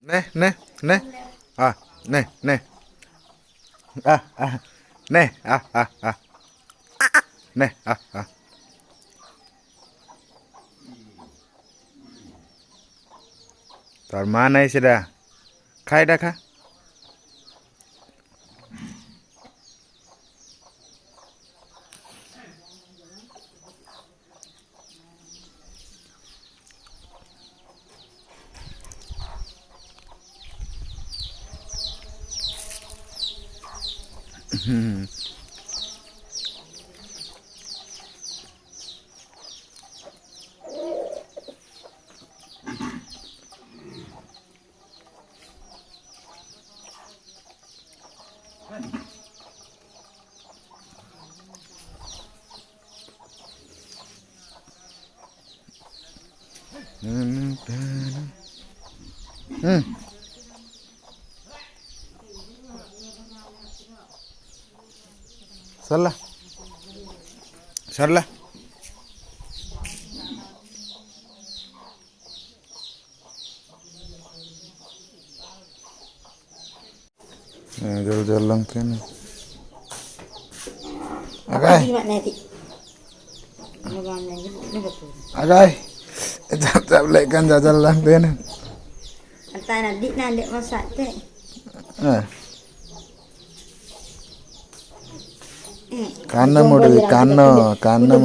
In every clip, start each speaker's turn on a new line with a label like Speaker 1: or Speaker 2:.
Speaker 1: nè nè nè nè nè তোর মা নাই সেটা খাই দেখা सरला सरला जल जल langke nih agai agai jap jap lekkan jajal langke nih
Speaker 2: Antara nanti masak teh.
Speaker 1: Kanna modi kanna modi kanna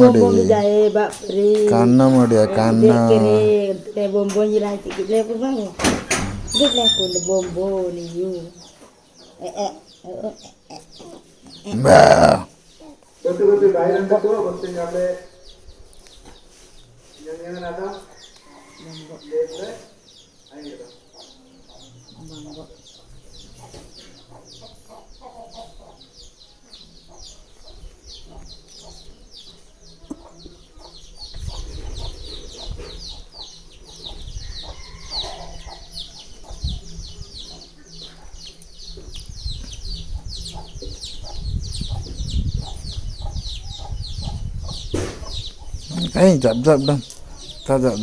Speaker 1: modi kanna
Speaker 2: te bombo jirai tikit le bang. Dik le ko le bombo ni yu.
Speaker 1: ba
Speaker 3: betul-betul bayar itu penting apa yang ada boleh ayo
Speaker 1: jap jap dong, jap jap.